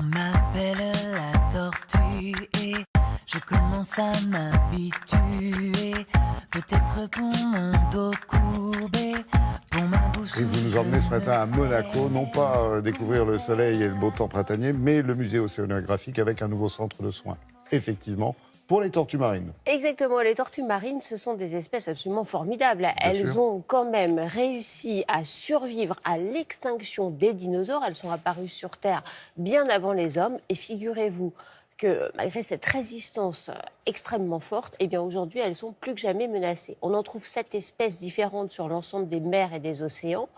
m'appelle la tortue et je commence à m'habituer. Peut-être pour mon dos courbé, pour ma bouche. Et vous nous emmenez ce matin à Monaco, non pas découvrir le soleil et le beau temps printanier, mais le musée océanographique avec un nouveau centre de soins. Effectivement, pour les tortues marines. Exactement, les tortues marines, ce sont des espèces absolument formidables. Elles sûr. ont quand même réussi à survivre à l'extinction des dinosaures. Elles sont apparues sur Terre bien avant les hommes. Et figurez-vous que malgré cette résistance extrêmement forte, eh bien aujourd'hui, elles sont plus que jamais menacées. On en trouve 7 espèces différentes sur l'ensemble des mers et des océans,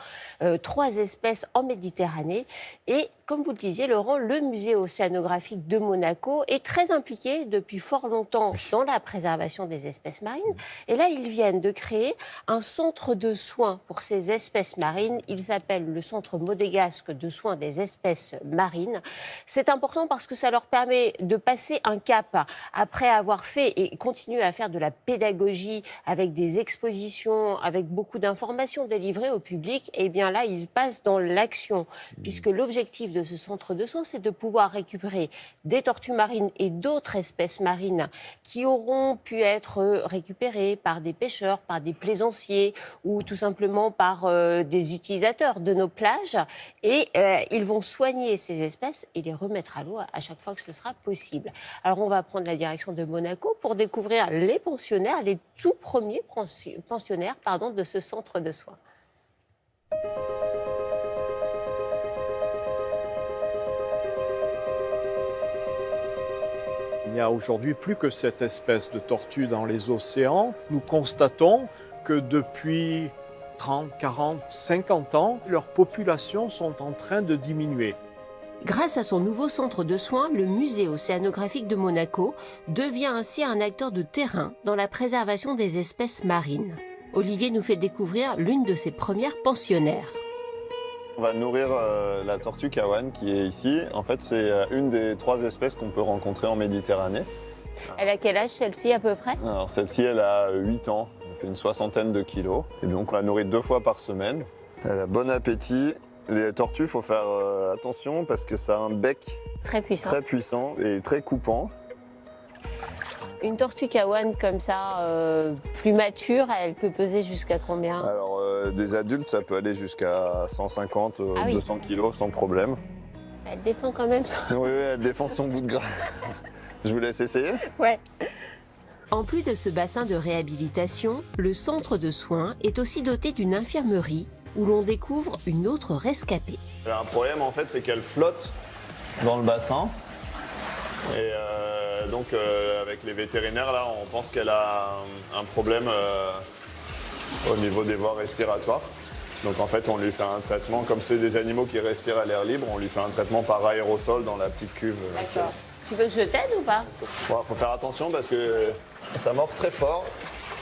3 espèces en Méditerranée. Et comme vous le disiez, Laurent, le musée océanographique de Monaco est très impliqué depuis fort longtemps dans la préservation des espèces marines. Et là, ils viennent de créer un centre de soins pour ces espèces marines. Il s'appelle le Centre monégasque de soins des espèces marines. C'est important parce que ça leur permet de passer un cap après avoir fait et continuer à faire de la pédagogie avec des expositions, avec beaucoup d'informations délivrées au public. Et bien là, ils passent dans l'action, puisque l'objectif de ce centre de soins, c'est de pouvoir récupérer des tortues marines et d'autres espèces marines qui auront pu être récupérées par des pêcheurs, par des plaisanciers ou tout simplement par des utilisateurs de nos plages. Et ils vont soigner ces espèces et les remettre à l'eau à chaque fois que ce sera possible. Alors on va prendre la direction de Monaco pour découvrir les pensionnaires, les tout premiers pensionnaires de ce centre de soins. Il n'y a aujourd'hui plus que cette espèce de tortue dans les océans. Nous constatons que depuis 30, 40, 50 ans, leurs populations sont en train de diminuer. Grâce à son nouveau centre de soins, le musée océanographique de Monaco devient ainsi un acteur de terrain dans la préservation des espèces marines. Olivier nous fait découvrir l'une de ses premières pensionnaires. On va nourrir la tortue kawan qui est ici. En fait, c'est une des 3 espèces qu'on peut rencontrer en Méditerranée. Elle a quel âge celle-ci à peu près ? Alors celle-ci, elle a 8 ans, elle fait une 60aine de kilos. Et donc on la nourrit 2 fois par semaine. Elle a bon appétit. Les tortues, il faut faire attention parce que ça a un bec très puissant et très coupant. Une tortue kawan comme ça, plus mature, elle peut peser jusqu'à combien ? Alors des adultes, ça peut aller jusqu'à 150, 200 kilos sans problème. Elle défend quand même ça. Oui, elle défend son bout de gras. Je vous laisse essayer ? Ouais. En plus de ce bassin de réhabilitation, le centre de soins est aussi doté d'une infirmerie où l'on découvre une autre rescapée. Elle a un problème en fait, c'est qu'elle flotte dans le bassin. Et donc avec les vétérinaires là, on pense qu'elle a un problème au niveau des voies respiratoires. Donc en fait, on lui fait un traitement, comme c'est des animaux qui respirent à l'air libre, on lui fait un traitement par aérosol dans la petite cuve. D'accord. Tu veux que je t'aide ou pas ? Bon, faut faire attention parce que ça mord très fort.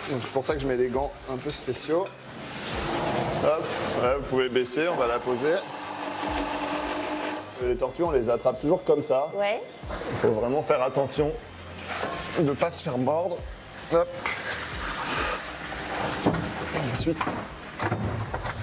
Donc c'est pour ça que je mets des gants un peu spéciaux. Hop, voilà, vous pouvez baisser, on va la poser. Les tortues, on les attrape toujours comme ça. Ouais. Il faut vraiment faire attention de ne pas se faire mordre. Hop. Ensuite,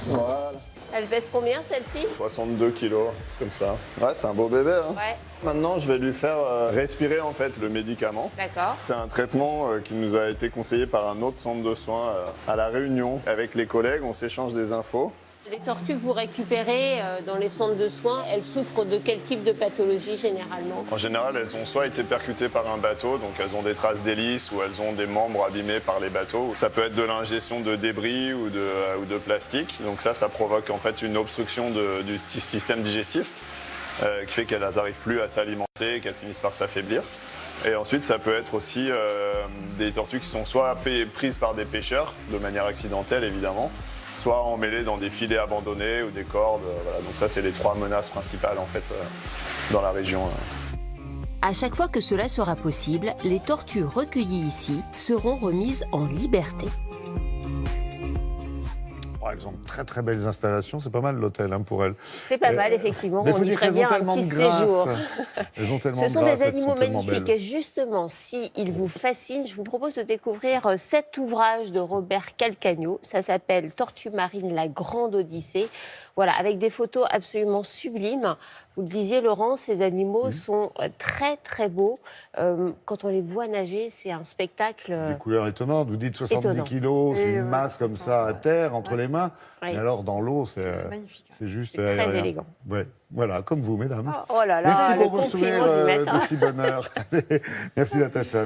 voilà. Elle pèse combien celle-ci ? 62 kilos, c'est comme ça. Ouais, c'est un beau bébé. Hein. Ouais. Maintenant, je vais lui faire respirer en fait le médicament. D'accord. C'est un traitement qui nous a été conseillé par un autre centre de soins à La Réunion. Avec les collègues, on s'échange des infos. Les tortues que vous récupérez dans les centres de soins, elles souffrent de quel type de pathologie généralement ? En général, elles ont soit été percutées par un bateau, donc elles ont des traces d'hélice, ou elles ont des membres abîmés par les bateaux. Ça peut être de l'ingestion de débris ou de plastique. Donc ça provoque en fait une obstruction du système digestif qui fait qu'elles n'arrivent plus à s'alimenter et qu'elles finissent par s'affaiblir. Et ensuite, ça peut être aussi des tortues qui sont soit prises par des pêcheurs, de manière accidentelle évidemment, soit emmêlées dans des filets abandonnés ou des cordes. Voilà. Donc ça, c'est les 3 menaces principales en fait dans la région. À chaque fois que cela sera possible, les tortues recueillies ici seront remises en liberté. Elles ont très très belles installations, c'est pas mal l'hôtel pour elles. C'est pas mal, effectivement. Mais on y ferait bien un petit séjour. Elles ont tellement Ce sont de grâce, des animaux elles sont tellement magnifiques. belles. Et justement, s'ils vous fascinent, je vous propose de découvrir cet ouvrage de Robert Calcagno. Ça s'appelle « Tortue marine, la grande Odyssée ». Voilà, avec des photos absolument sublimes. Vous le disiez, Laurent, ces animaux sont très, très beaux. Quand on les voit nager, c'est un spectacle... Des couleurs étonnantes. Vous dites 70 Étonnant. kilos, c'est Oui, une ouais, masse c'est comme ça. ça à terre, entre les mains. Oui. Et alors, dans l'eau, C'est magnifique. c'est juste C'est très aérien. élégant. Ouais. Voilà, comme vous, mesdames. Oh là là, Merci le pour vos compliment sourires du maître. de si bonne heure. Merci, Natacha.